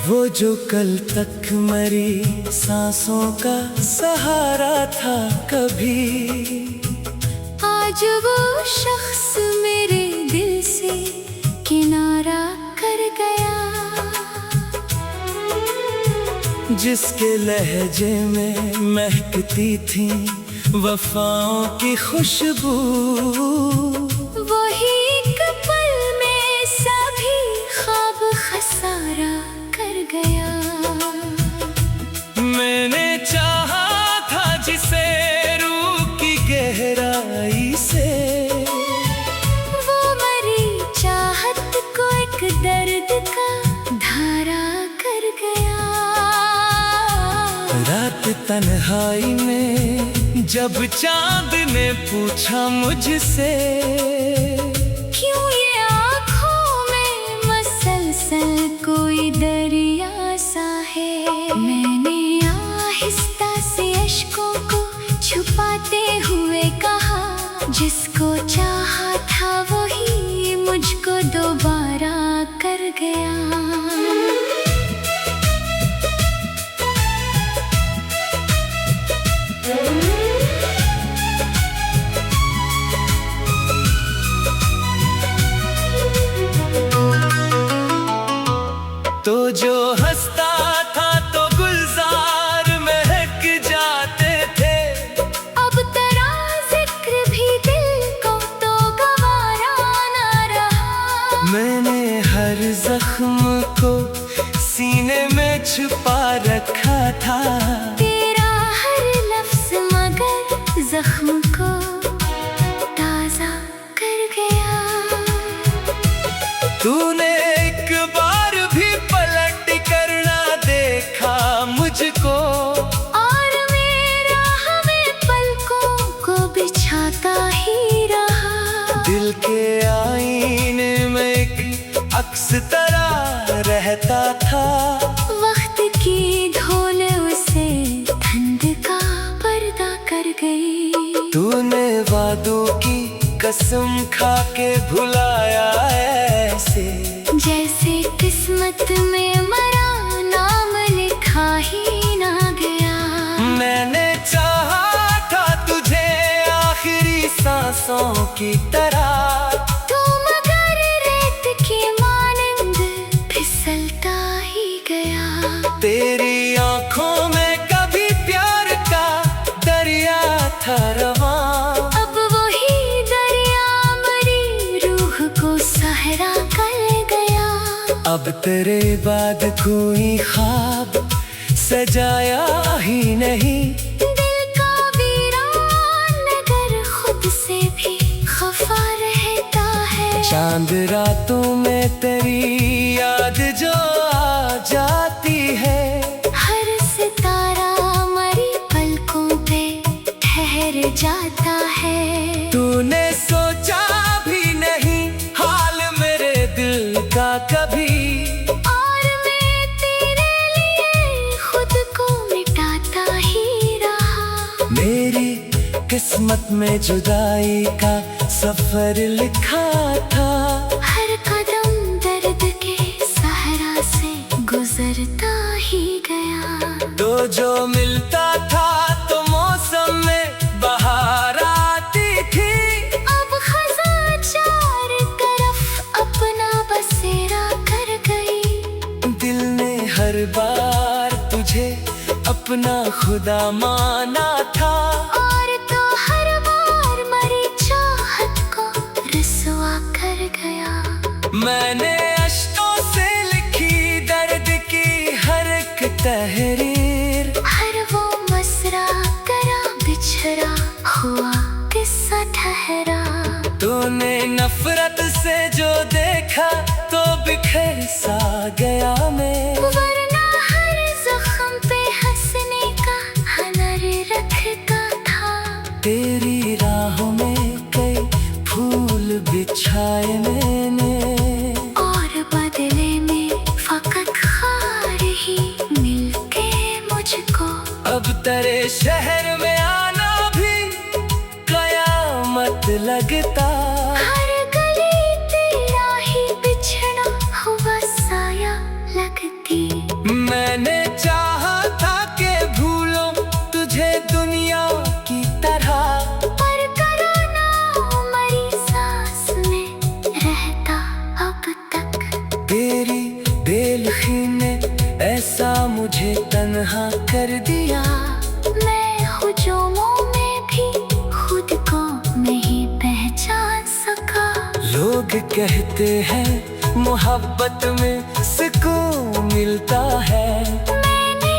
वो जो कल तक मरी सांसों का सहारा था कभी, आज वो शख्स मेरे दिल से किनारा कर गया। जिसके लहजे में महकती थी वफाओं की खुशबू, वही एक पल में सभी ख्वाब खसारा कर गया। मैंने चाहा था जिसे रूह की गहराई से, वो मरी चाहत को एक दर्द का धारा कर गया। रात तन्हाई में जब चांद ने पूछा मुझसे, क्यों ये आँखों में मसलसल कोई दरिया सा है, मैंने आहिस्ता से अश्कों को छुपाते हुए कहा, जिसको चाहा था वही मुझको दोबारा कर गया। तो जो हंसता था तो गुलजार महक जाते थे, अब तेरा जिक्र भी दिल को तो गवारा ना रहा। मैंने हर जख्म को सीने में छुपा रखा था, तेरा हर लफ्ज मगर जख्म को ताजा कर गया। तूने एक बार भी पलट कर ना देखा मुझको, और मेरा हमें पलकों को बिछाता ही रहा। दिल के आईने में एक अक्स तरह रहता था, वक्त की धूल उसे ठंड का पर्दा कर गई। तूने वादों की कसम खा के भुलाया ऐसे, जैसे किस्मत में मरा नाम लिखा ही ना गया। मैंने चाहा था तुझे आखिरी सांसों की तरह, तो मगर रेत की मानंद फिसलता ही गया। तेरी आंखों में कभी प्यार का दरिया था रवां, अब वही दरिया मरी रूह को सहरा कर गया। अब तेरे बाद कोई ख्वाब सजाया ही नहीं, दिल का वीरान नगर खुद से भी खफा रहता है। चांद रातों में तेरी याद जो आ जाती है, हर सितारा मरी पलकों पे ठहर जाता है। तूने सोचा भी नहीं हाल मेरे दिल का कभी, और मैं तेरे लिए खुद को मिटाता ही रहा। मेरी किस्मत में जुदाई का सफर लिखा था, हर कदम दर्द के सहरा से गुजरता ही गया। तो जो मिलता था तो मौसम में बहार आती थी, अब खज़ां चार तरफ अपना बसेरा कर गई। दिल ने हर बार तुझे अपना खुदा माना था, और तो हर बार मरी चाहत को रसवा कर गया। मैंने अश्कों से लिखी दर्द की हर एक तहरीर, हर वो मसरा तेरा बिछड़ा हुआ किस्सा ठहरा। तूने नफरत से जो देखा तो बिखर सा गया मैं, वरना हर जख्म पे हंसने का हुनर रखता था। तेरी राहों में कई फूल बिछाए मैंने, और बदले में फकत खार ही मिलके मुझको। अब तेरे शहर में आना भी कयामत लगता, हर गली तेरा ही बिछड़ा हुआ साया लगती। मुझे तन्हा कर दिया। मैं हुजूमों में भी खुद को नहीं पहचान सका। लोग कहते हैं मोहब्बत में सुकून मिलता है। मैंने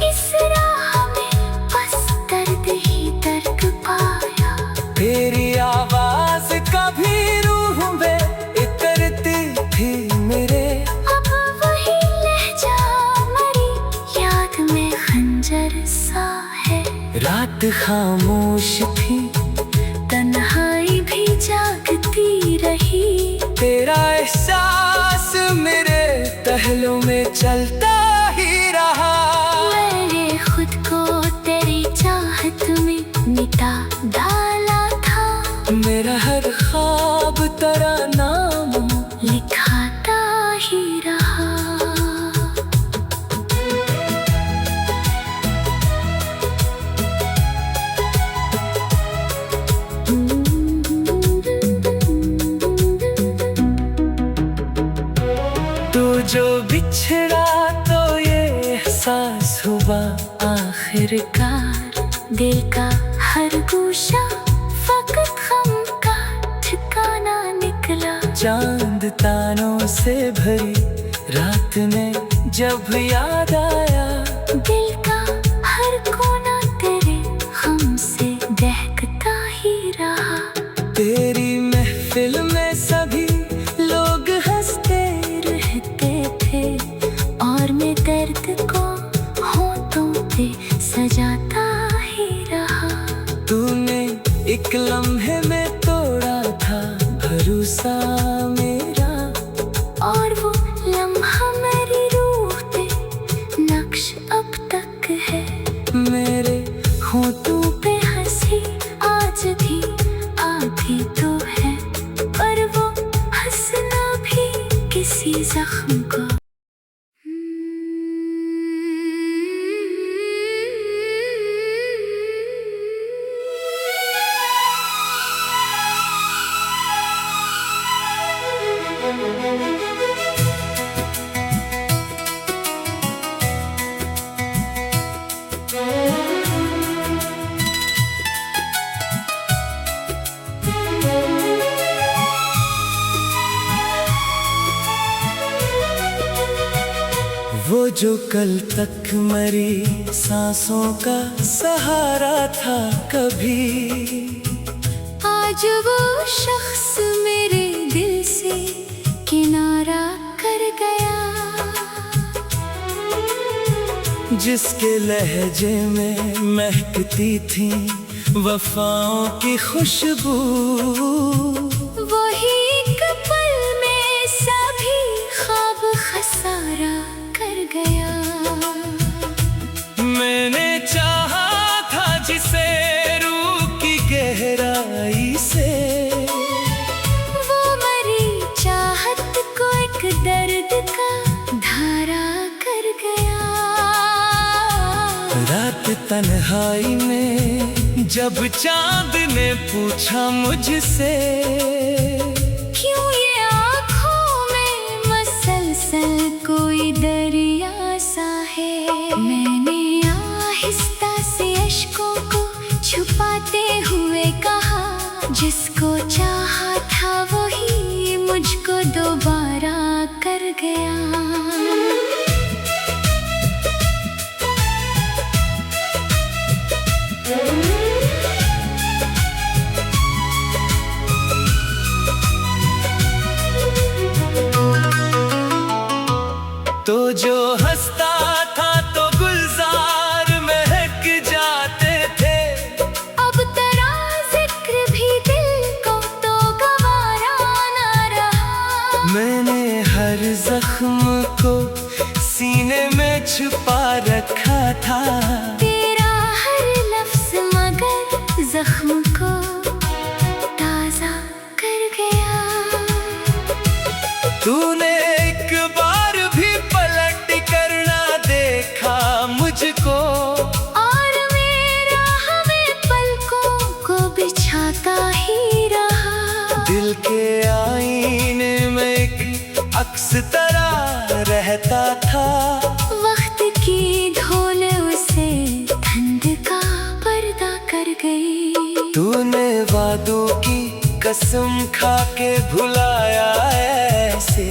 इस राह में बस दर्द ही दर्द पाया। तेरी आवाज कभी रूह में उतरती थी मेरे। अब वही लहजा मरी याद में खंजर सा है। रात खामोश थी, तन्हाई भी जागती रही। तेरा एहसास मेरे पहलू में चलता ही रहा। मैंने खुद को तेरी चाहत में मिटा डाला था। मेरा हर ख्वाब तेरा नाम लिखाता ही रहा। तू जो बिछड़ा तो ये एहसास हुआ आखिरकार दिल का हर गोशा फकत गम का ठिकाना निकला। चांद तारों से भरी रात में जब याद आया। दिल का हर कोना तेरे गम से दहकता ही रहा। तेरी महफिल में सभी लोग हंसते रहते थे और मैं दर्द को होठों पे सजाता ही रहा। तूने एक लम्हे में तोड़ा था भरोसा मेरा। और वो लम्हा मेरी रूह पे नक्श अब तक है। मेरे होठों पे हंसी आज भी आती तो है, पर वो हंसना भी किसी जख्म को। वो जो कल तक मरी सांसों का सहारा था कभी, आज वो शख्स मेरे दिल से किनारा कर गया। जिसके लहजे में महकती थी वफाओं की खुशबू, वही एक पल में सभी ख्वाब खसारा कर गया। मैंने चाहा था जिसे रूह की गहराई से, वो मरी चाहत को एक दर्द का धारा कर गया। रात तन्हाई में जब चांद ने पूछा मुझसे, क्यों ये आँखों में मसलसल कोई दरिया सा है। मैंने आहिस्ता से अश्कों को छुपाते हुए कहा, जिसको चाहा था वही मुझको दोबारा कर गया। तो जो हंसता था तो गुलजार महक जाते थे, अब तेरा जिक्र भी दिल को तो गवारा न रहा। मैंने हर जख्म को सीने में छुपा रखा था। तेरा हर लफ्ज मगर जख्म को ताजा कर गया। तूने एक बार भी पलट कर ना देखा मुझको, और मेरा हमें पलकों को बिछाता ही रहा। दिल के आईने में एक अक्स तरह रहता था। वक्त की धुन उसे ठंड का पर्दा कर गई। तूने वादों की कसम खा के भुलाया ऐसे,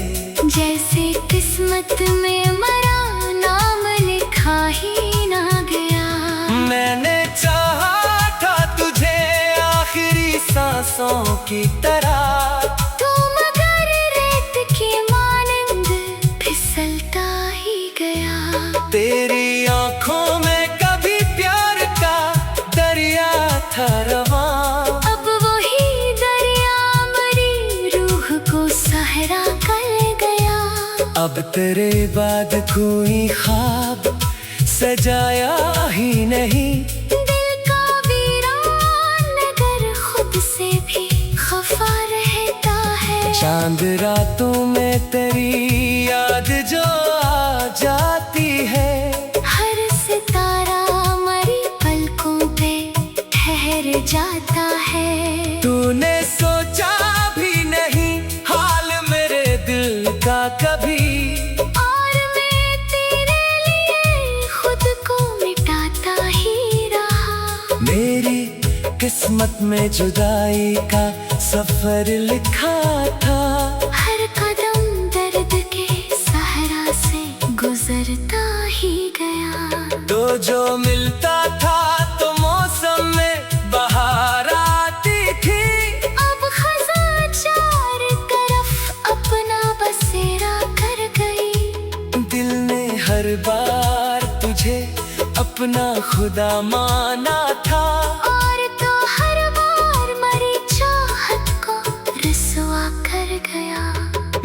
जैसे किस्मत में मरा नाम लिखा ही ना गया। मैंने चाहा था तुझे आखिरी सांसों की तरह, तू मगर रेत की मानंद फिसलता ही गया। तेरी आंखों में कभी प्यार का दरिया था रवां, अब वही दरिया मरी रूह को सहरा कर गया। अब तेरे बाद कोई ख्वाब सजाया ही नहीं। दिल का वीरान नगर खुद से भी खफा रहता है। चांद रातों में तेरी याद जो आ जाती है, हर सितारा मरी पलकों पे ठहर जाता है। तूने सोचा भी नहीं हाल मेरे दिल का कभी, और मैं तेरे लिए खुद को मिटाता ही रहा। मेरी किस्मत में जुदाई का सफर लिखा था, हर कदम दर्द के सहरा से गुजरता ही गया। तो जो मिलता था तो मौसम में बहार आती थी, अब खज़ां चार तरफ अपना बसेरा कर गई। दिल ने हर बार तुझे अपना खुदा माना था, और तो हर बार मरी चाहत को रसवा कर गया।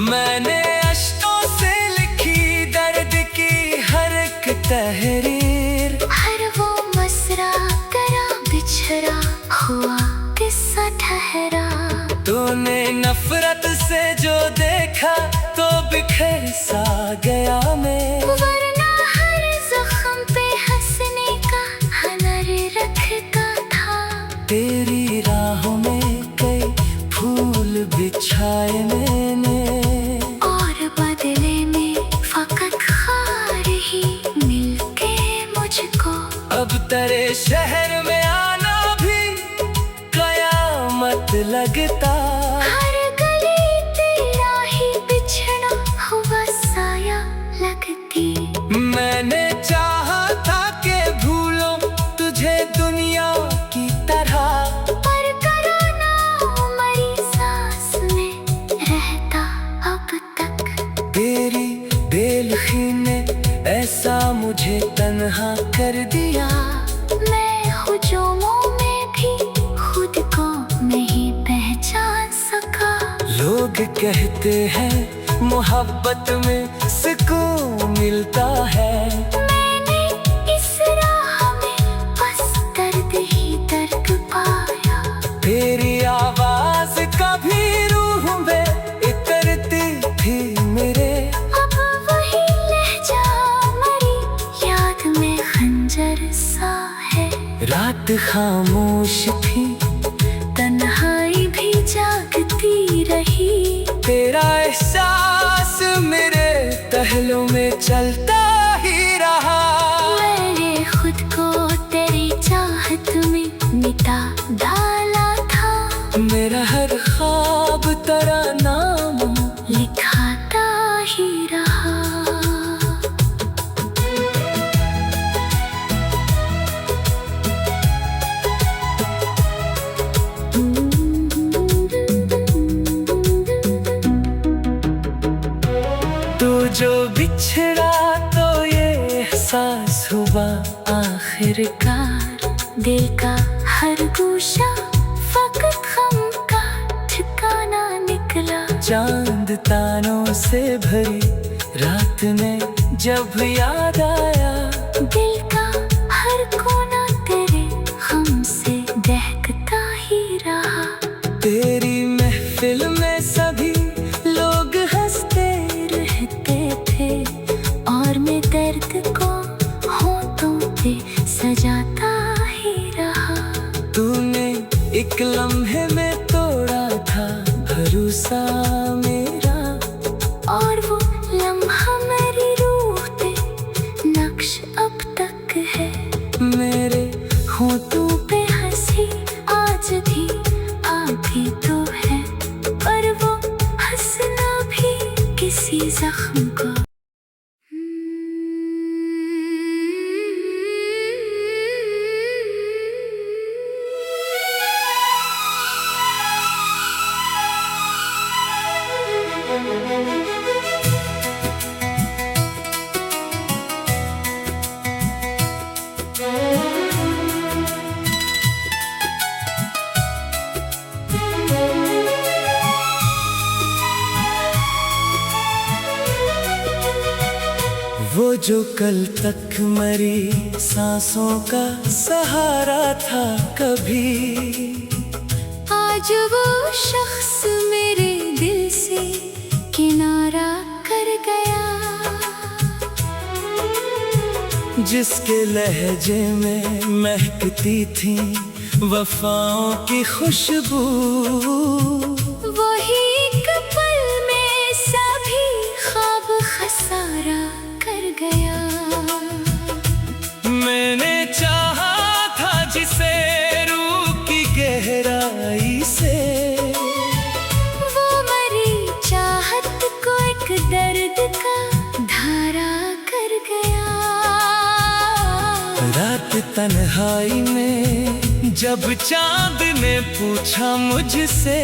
मैंने अश्कों से लिखी दर्द की हर एक तहरीर, हर वो मसरा करा बिछड़ा हुआ किस्सा ठहरा। तूने नफरत से जो देखा तो बिखर सा गया मैं, वरना हर जख्म पे हंसने का हुनर रखता था। तेरी राहों में कई फूल बिछाए मैंने, और बदले में फकत खार ही मिलके मुझको। अब तेरे शहर में आना भी कयामत लगता। हर गली तेरा ही बिछड़ा हुआ साया लगती। मैंने चाहा था कि भूलो तुझे दुनिया की तरह, पर कराना मरी सांस में रहता अब तक। तेरी बेलुखी ने ऐसा मुझे तन्हा कर दिया, मैं हुजूमों में भी खुद को नहीं पहचान सका। लोग कहते हैं मोहब्बत में सुकून मिलता है, मैंने इस राह में बस दर्द ही दर्द पाया। तेरी आवाज कभी रूह में इतरती थी मेरे, अब वही लहजा मरी याद में खंजर सा है। रात खामोश थी तन्हाई भी जागती रही। तेरा एहसास मेरे पहलों में चलता ही रहा। मैंने खुद को तेरी चाहत में मिटा डाला था। मेरा हर ख्वाब तेरा नाम लिखाता ही रहा। तू जो बिछड़ा तो ये एहसास हुआ आखिरकार दिल का हर गोशा फकत गम का ठिकाना निकला। चांद तारों से भरी रात में जब याद आया, दिल का हर कोना तेरे गम से दहकता ही रहा। तेरी महफिल में सभी लोग हंसते रहते थे और मैं दर्द को होठों पे सजाता ही रहा। तूने एक लम्हे में तोड़ा था भरोसा मेरा, और वो लम्हा मेरी रूह पे नक्श वो जो कल तक मरी सांसों का सहारा था कभी, आज वो शख्स मेरे दिल से किनारा कर गया। जिसके लहजे में महकती थी वफाओं की खुशबू, वही एक पल में सभी ख्वाब खसारा कर गया। मैंने चाहा था जिसे रूह की गहराई से, वो मरी चाहत को एक दर्द का धारा कर गया। रात तन्हाई में जब चांद ने पूछा मुझसे,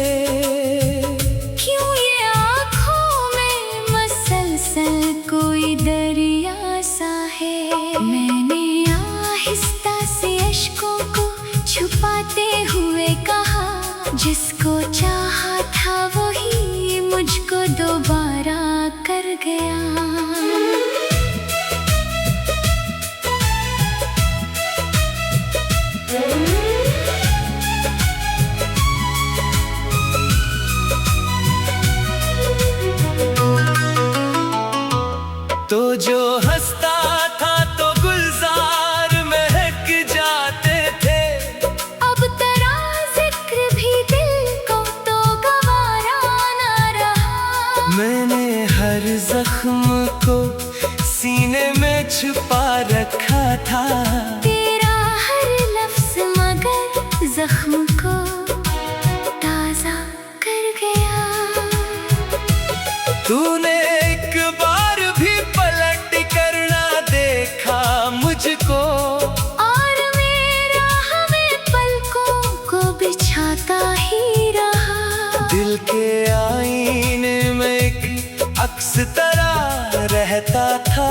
क्यों ये आँखों में मसलसल कोई दरिया सा है, मैंने आहिस्ता से अश्कों को छुपाते हुए कहा, जिसको चाहा था वही मुझको दोबारा कर गया। तो जो हंसता था तो गुलजार महक जाते थे, अब तेरा जिक्र भी दिल को तो गवारा ना रहा। मैंने हर जख्म को सीने में छुपा रखा था, तेरा हर लफ्ज मगर जख्म को ताजा कर गया। तूने एक बार भी पलट कर ना देखा मुझको, और मेरा हमें पलकों को बिछाता ही रहा। दिल के आईने में एक अक्स तरह रहता था,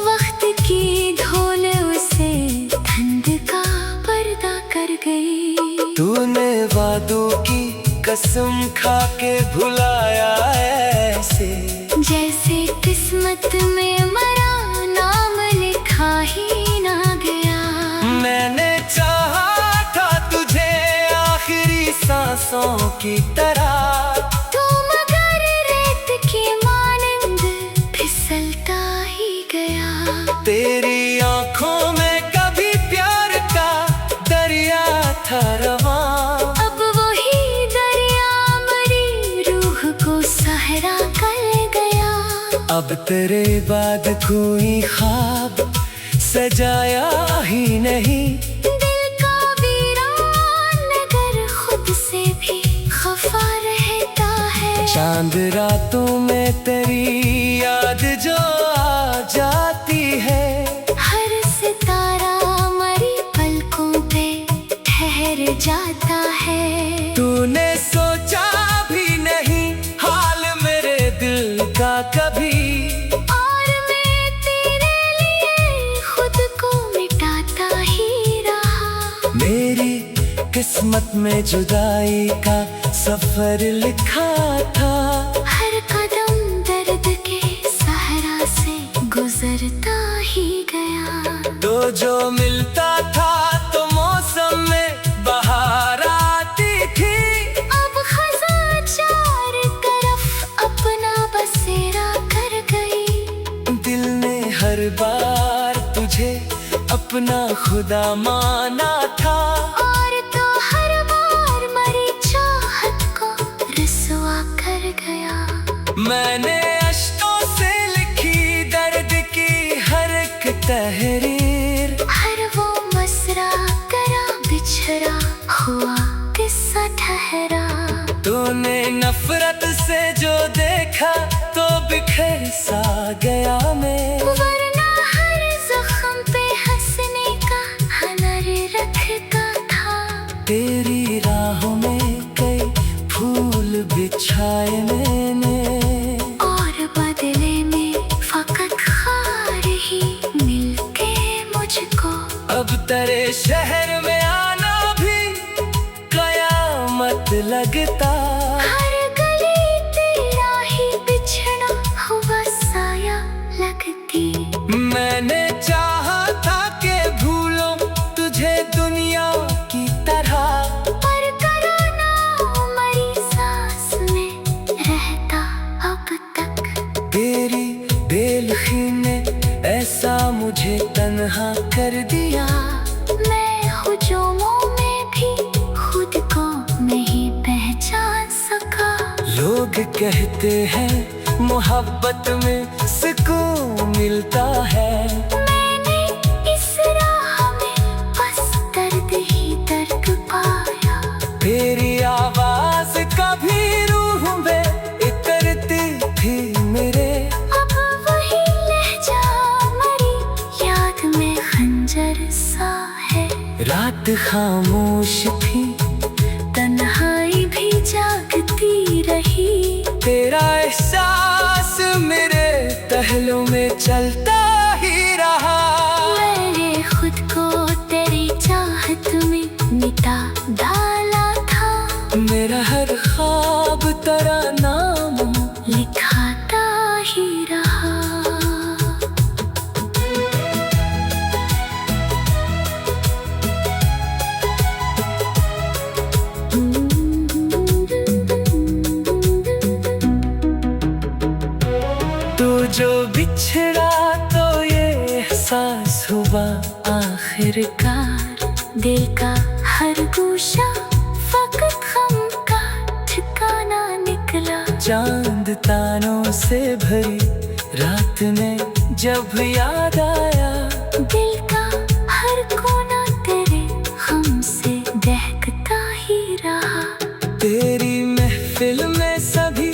वक्त की धूल उसे ठंड का पर्दा कर गई। तूने वादों की कसम खा के भुलाया ऐसे, जैसे किस्मत में मरा नाम लिखा ही ना गया। मैंने चाहा था तुझे आखिरी सांसों की तरह, तू मगर रेत की मानंद फिसलता ही गया। तेरी आंखों में कभी प्यार का दरिया था रवां, अब वही दरिया मरी रूह को सहरा कर गया। अब तेरे बाद कोई ख्वाब सजाया ही नहीं, दिल का वीरान नगर खुद से भी खफा रहता है। चांद रातों में तेरी याद जो आ जाती है, हर सितारा मरी पलकों पे ठहर जाता है। तूने सोचा भी नहीं हाल मेरे दिल का कभी, और मैं तेरे लिए खुद को मिटाता ही रहा। मेरी किस्मत में जुदाई का सफर लिखा था, हर कदम दर्द के सहरा से गुजरता ही गया। तो जो मिलता था तो मौसम में बहार आती थी, अब खज़ां चार तरफ अपना बसेरा कर गई। दिल ने हर बार तुझे अपना खुदा माना था, और तो हर बार मरी चाहत को रसवा कर गया। मैंने अश्कों से लिखी दर्द की हर एक तहरीर, हर वो मसरा करा बिछड़ा हुआ किस्सा ठहरा। तूने नफरत से जो देखा तो बिखर सा गया मैं, वरना हर जख्म पे हंसने का हुनर रखता था। तेरी राहों में कई फूल बिछाए मैंने, और बदले में फकत खार ही मिलके मुझको। अब तेरे शहर में आना भी कयामत लगता, हर गली तेरा ही बिछड़ा हुआ साया लगती। मैंने चाहा था कि भूलूं तुझे दुनिया की तरह, पर करो ना मरी सांस में रहता अब तक। तेरी बेलखी ने ऐसा मुझे तन्हा कर दिया, मैं हुजूमों में भी खुद को नहीं पहचान सका। लोग कहते हैं मोहब्बत में सुकून मिलता है, मैंने इस राह में बस दर्द ही दर्द पाया। तेरी आवाज कभी रूह में उतरती थी मेरे, अब वही लहजा मरी याद में खंजर सा है। रात खामोश थी, तन्हाई भी जागती रही, तेरा एहसास मेरे पहलू में चलता ही रहा। मैंने खुद को तेरी चाहत में मिटा डाला था, मेरा हर ख्वाब तेरा नाम लिखाता ही रहा। तू जो बिछड़ा तो ये एहसास हुआ आखिरकार, दिल का हर गोशा फकत गम का ठिकाना निकला। चांद तारों से भरी रात में जब याद आया, दिल का हर कोना तेरे गम से दहकता ही रहा। तेरी महफिल में सभी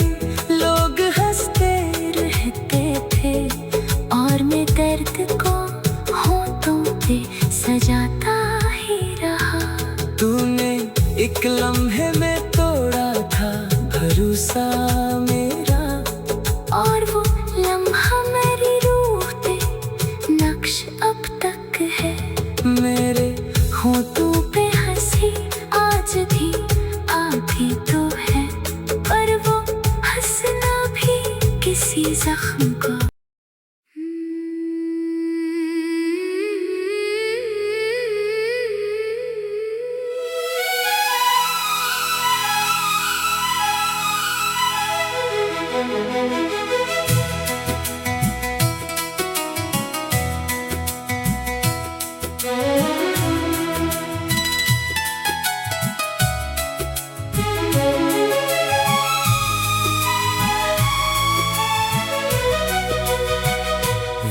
लोग हंसते रहते थे और मैं दर्द को होठों पे सजाता ही रहा। तूने एक लम्हे में तोड़ा था भरोसा मेरा, और वो लम्हा मेरी रूह पे नक्श अब तक है। मेरे होठों पे हंसी आज भी आती तो है, पर वो हंसना भी किसी जख्म को।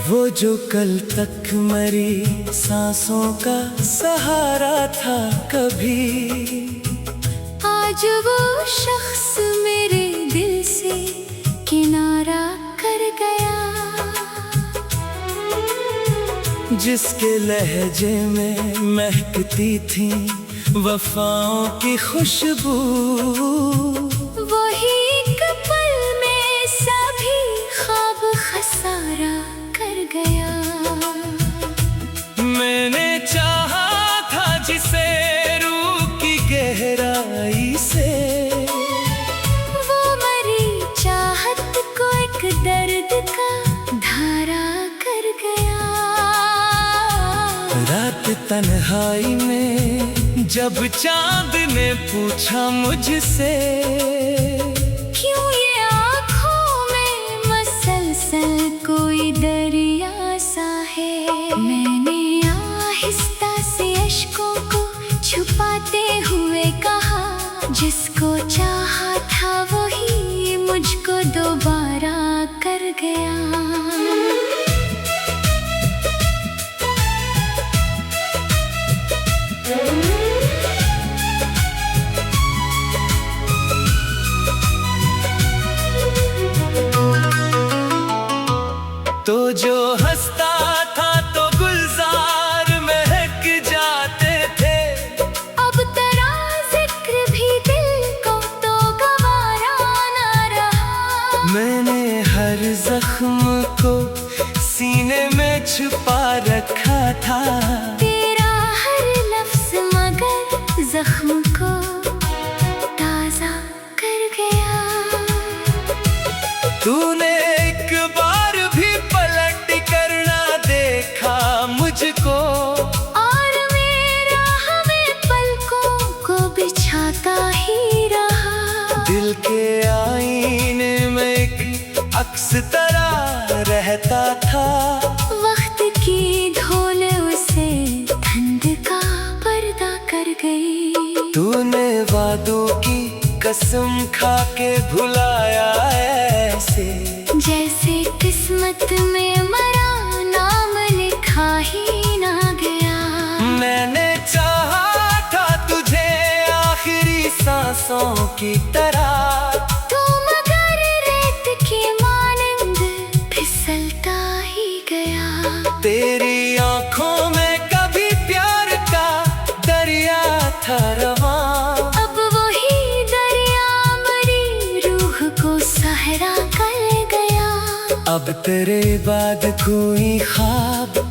वो जो कल तक मरी सांसों का सहारा था कभी, आज वो शख्स मेरे दिल से किनारा कर गया। जिसके लहजे में महकती थी वफाओं की खुशबू, वही एक पल में सभी ख्वाब खसारा कर गया। मैंने चाहा था जिसे रूह की गहराई से, वो मरी चाहत को एक दर्द का धारा कर गया। रात तन्हाई में जब चांद ने पूछा मुझसे, क्यों ये आँखों में मसलसल कोई दरिया सा है। मैंने आहिस्ता से अश्कों को छुपाते हुए कहा, जिसको चाहा था वही मुझको दोबारा कर गया। तो जो हंसता था तो गुलजार महक जाते थे, अब तेरा जिक्र भी दिल को तो गवारा ना रहा। मैंने हर जख्म को सीने में छुपा रखा था, तेरा हर लफ्ज मगर जख्म को ताजा कर गया। तूने एक बार भी पलट कर ना कसम खा के भुलाया ऐसे, जैसे किस्मत में मरा नाम लिखा ही ना गया। मैंने चाहा था तुझे आखिरी सांसों की तरह, तू मगर रेत की मानंद फिसलता ही गया। तेरी आंखों में कभी प्यार का दरिया था रवां, अब वही दरिया मरी रूह को सहरा कर गया। अब तेरे बाद कोई ख्वाब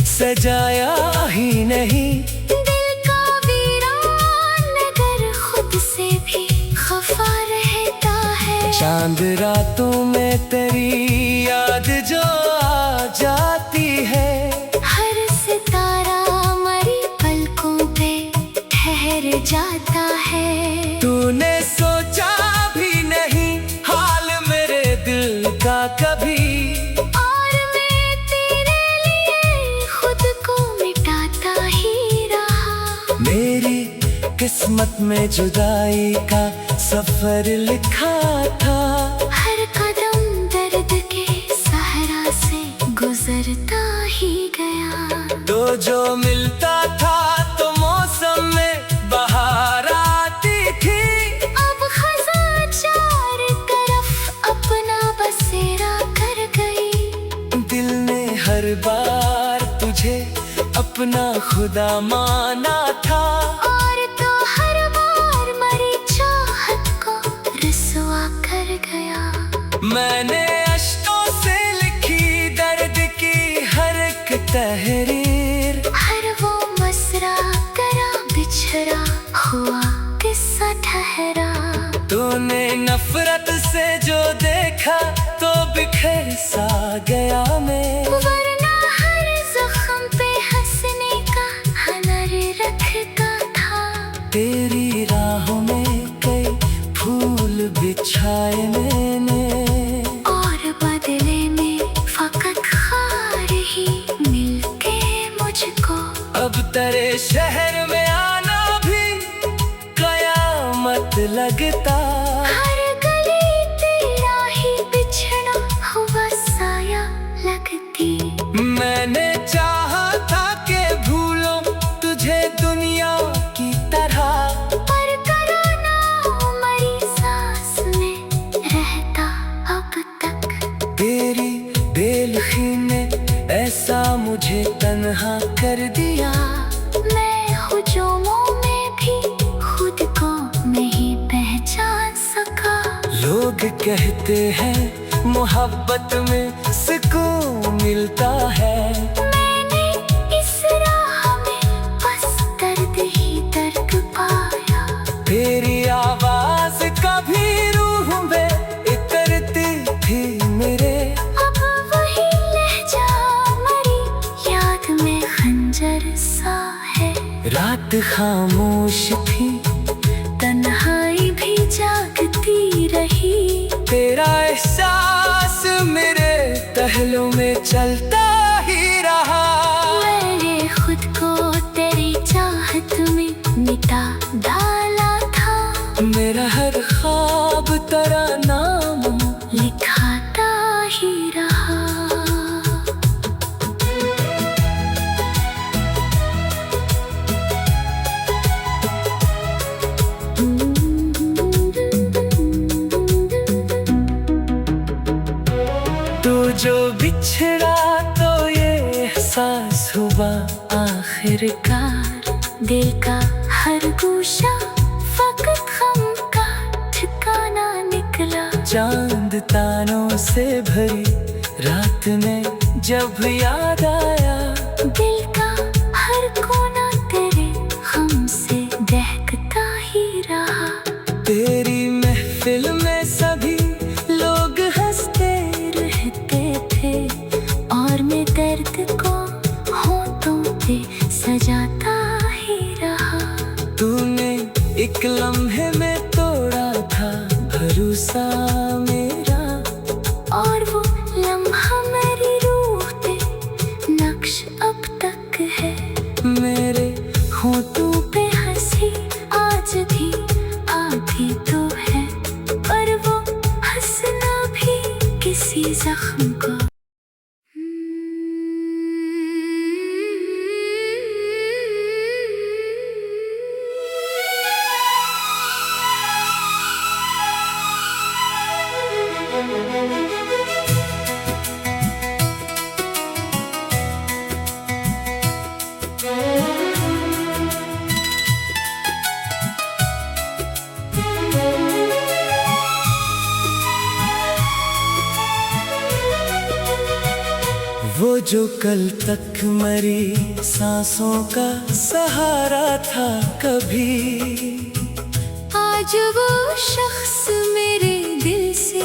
सजाया ही नहीं, दिल का वीरान नगर खुद से भी खफा रहता है। चांद रातों में तेरी याद जो आ जाती है, हर सितारा मरी पलकों पे ठहर जाता है। तूने सोचा भी नहीं हाल मेरे दिल का कभी, और मैं तेरे लिए खुद को मिटाता ही रहा। मेरी किस्मत में जुदाई का सफर लिखा था, हर कदम दर्द के सहरा से गुजरता ही गया। तो जो मिलता था तो मौसम में बहार आती थी, अब खज़ां चार तरफ अपना बसेरा कर गई। दिल ने हर बार तुझे अपना खुदा माना था, और तो हर बार मरी चाहत को रसवा कर गया। मैंने अश्कों से लिखी दर्द की हर एक तहरीर, हर वो मसरा करा बिछड़ा हुआ किस्सा ठहरा। तूने नफरत से जो देखा तो बिखर सा गया मैं, वरना हर जख्म पे हंसने का हुनर रखता था। तेरी राहों में कई फूल बिछाए मैंने, और बदले में फकत खार ही मिलके मुझको। अब तेरे शहर में आना भी कयामत लगता, हर गली तेरा ही बिछड़ा हुआ साया लगती। मैंने चाहा था कि भूलो तुझे दुनिया की तरह, पर कराना मरी सांस में रहता अब तक। तेरी बेलखी ने ऐसा मुझे तन्हा कर दिया, मैं हुजूमों में भी खुद को नहीं पहचान सका। लोग कहते हैं मोहब्बत में सुकून मिलता है, मैंने इस राह में बस दर्द ही दर्द पाया। तेरी आवाज कभी रूह में इतरती थी मेरे, अब वही लहजा मरी याद में खंजर सा है। रात खामोश थी तन्हाई भी जागती रही, तेरा एहसास मेरे पहलू में चलता ही रहा। मैंने खुद को तेरी चाहत में मिटा डाला था, मेरा हर ख्वाब तेरा नाम लिखाता ही रहा। तू जो बिछड़ा तो ये एहसास हुआ आखिरकार, दिल का हर गोशा फकत गम का ठिकाना निकला। चांद तारों से भरी रात में जब याद आया, दिल का हर कोना तेरे गम से दहकता ही रहा। तेरी महफिल में सभी लोग हंसते रहते थे, और मैं दर्द को होठों पे सजाता ही रहा। तूने एक लम्हे में तोड़ा था भरोसा मेरा, और वो लम्हा मेरी रूह पे नक्श अब तक है। मेरे होठों पे हंसी आज भी आधी तो है। जो कल तक मरी सांसों का सहारा था कभी, आज वो शख्स मेरे दिल से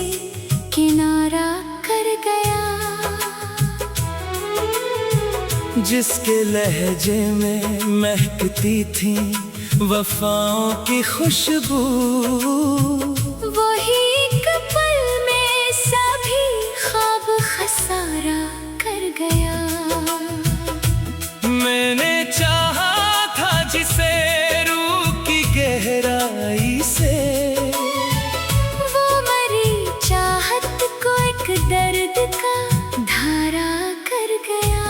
किनारा कर गया। जिसके लहजे में महकती थी वफाओं की खुशबू, वही एक पल में सभी ख्वाब खसारा कर गया। मैंने चाहा था जिसे रूह की गहराई से, वो मरी चाहत को एक दर्द का धारा कर गया।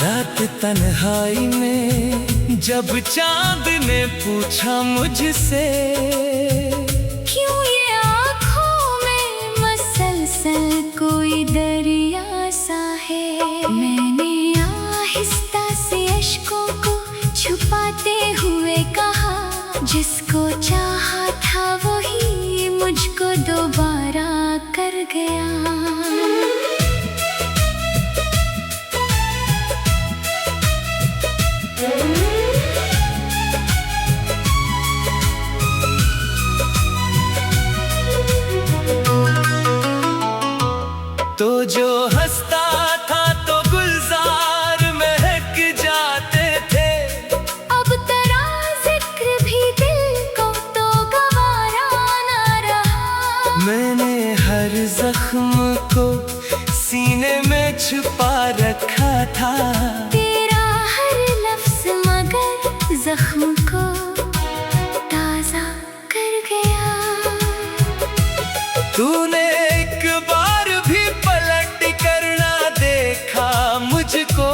रात तन्हाई में जब चांद ने पूछा मुझसे, क्यों ये आँखों में मसलसल कोई दरिया सा है, मैंने आहिस्ता से अश्कों को छुपाते हुए कहा, जिसको चाहा था वही मुझको दोबारा कर गया। तो जो हंसता था तो गुलजार महक जाते थे, अब तेरा जिक्र भी दिल को तो गवारा ना रहा। मैंने हर जख्म को सीने में छुपा रखा था, तेरा हर लफ्ज मगर जख्म को ताजा कर गया। तूने एक बार भी पलट कर ना देखा मुझको,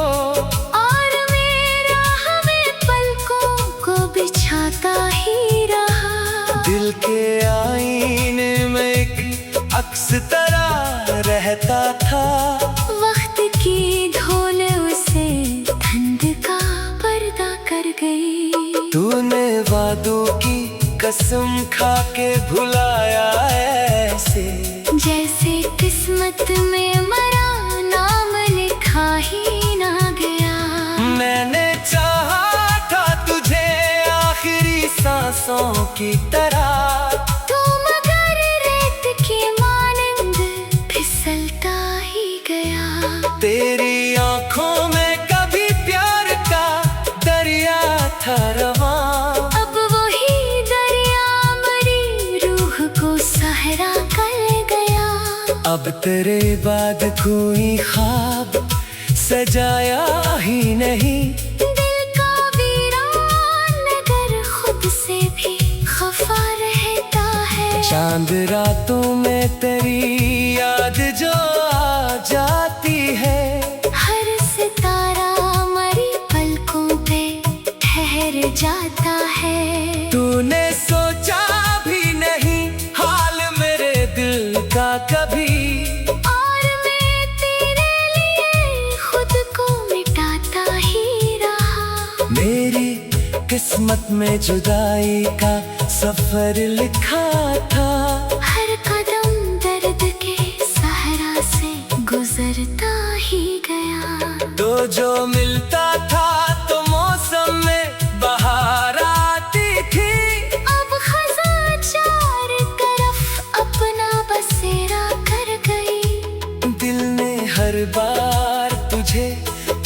और मेरा हमें पलकों को बिछाता ही रहा। दिल के आईने में एक अक्स तरह रहता था, वक्त की धूल उसे ठंड का पर्दा कर गई। तूने वादों की कसम खा के भुलाया ऐसे, जैसे किस्मत में मरा नाम लिखा ही ना गया। मैंने चाहा था तुझे आखिरी सांसों की तरह, तो मगर रेत की मानंद फिसलता ही गया। तेरी आंखों में कभी प्यार का दरिया था रवां, अब वही दरिया मरी रूह को सहरा कर गया। अब तेरे बाद कोई ख्वाब सजाया ही नहीं, दिल का वीरान नगर खुद से भी खफा रहता है। चांद रातों में तेरी याद जो आ जाती है, हर सितारा मरी पलकों पे ठहर जाता है। तूने सोचा भी नहीं हाल मेरे दिल का कभी, और मैं तेरे लिए खुद को मिटाता ही रहा। मेरी किस्मत में जुदाई का सफर लिखा था, हर कदम दर्द के सहरा से गुजरता ही गया। तो जो मिलता था तो मौसम में बहार आती थी, अब खज़ां चार तरफ अपना बसेरा कर गई। दिल ने हर बार तुझे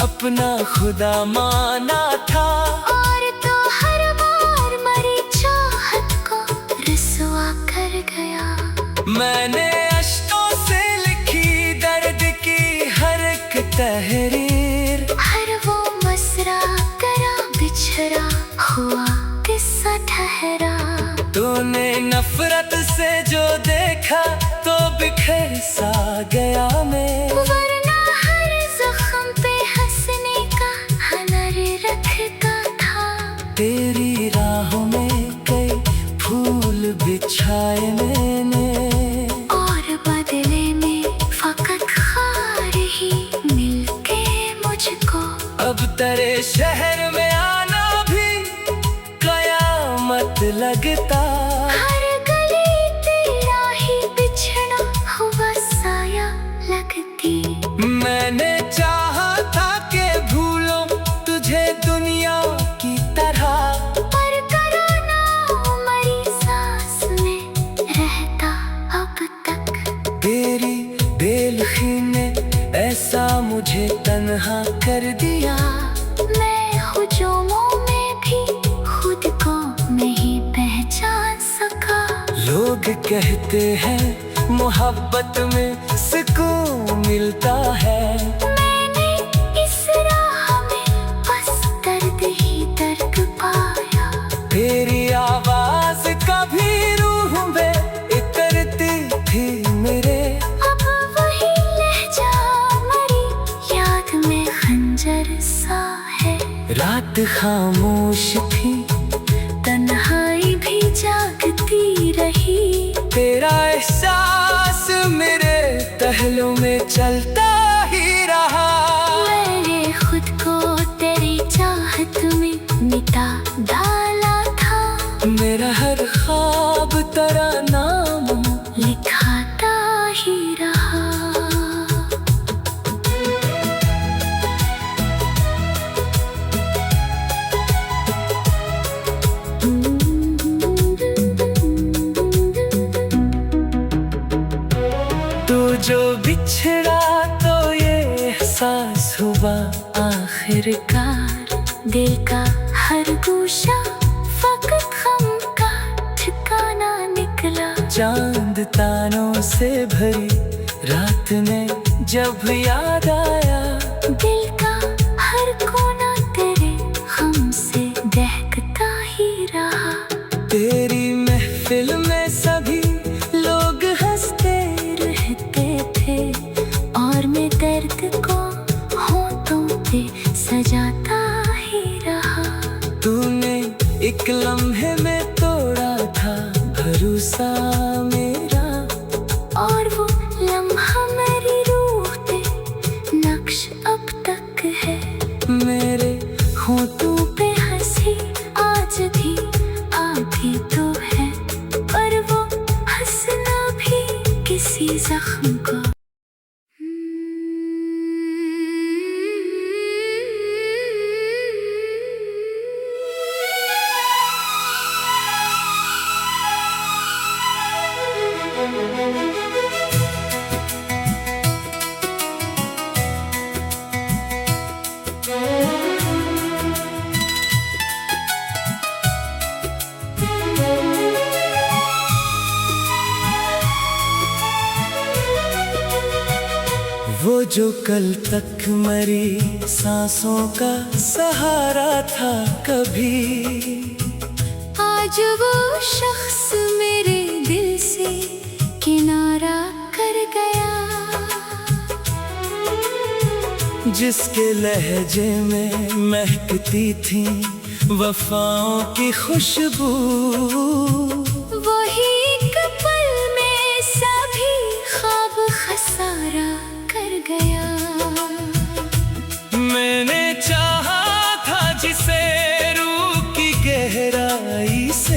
अपना खुदा माना था, और तो हर बार मरी चाहत को रसवा कर गया। मैंने अश्कों से लिखी दर्द की हर एक तहरीर, हर वो मसरा करा बिछड़ा हुआ किस्सा ठहरा। तूने नफरत से जो देखा तो बिखर सा गया मैं, वरना हर जख्म पे हंसने का हुनर रखता था। तेरी राहों में कई फूल बिछाए मैंने, और बदले में फकत खार ही मिलके मुझको। अब तेरे शहर में आना भी कयामत लगता, हर गली तेरा ही बिछड़ा हुआ साया लगती। मैं चाहा था कि भूलो तुझे दुनिया की तरह, पर कराना मरी सांस में रहता अब तक। तेरी बेलुखी ने ऐसा मुझे तन्हा कर दिया, मैं हुजूमों में भी खुद को नहीं पहचान सका। लोग कहते हैं मोहब्बत में सुकून मिलता है, मैंने इस राह में बस दर्द ही दर्द पाया। तेरी आवाज कभी रूह में उतरती थी मेरे, अब वही लहजा मरी याद में खंजर सा है। रात खामोश थी, तन्हाई भी जागती रही, तेरा एहसास मेरे पहलू में चलता ही रहा। मैंने खुद को तेरी चाहत में मिटा डाला था, मेरा हर ख्वाब तेरा नाम लिखाता ही रहा। तू जो बिछड़ा तो ये एहसास हुआ आखिरकार दिल का हर गोशा फकत गम का ठिकाना निकला। चांद तारों से भरी रात में जब याद आया, दिल का हर कोना तेरे गम से दहकता ही रहा। तेरी महफिल में सभी लोग हंसते रहते थे और मैं दर्द को होठों पे सजाता ही रहा। तूने एक लम्हे में तोड़ा था भरोसा मेरा, और वो लम्हा मेरी रूह पे नक्श अब तक है। मेरे होठों पे हंसी आज भी आती तो है, पर वो हंसना भी किसी जख्म को। वो जो कल तक मरी सांसों का सहारा था कभी, आज वो शख्स मेरे दिल से किनारा कर गया। जिसके लहजे में महकती थी वफाओं की खुशबू, वही एक पल में सभी ख्वाब खसारा कर गया। मैंने चाहा था जिसे रूह की गहराई से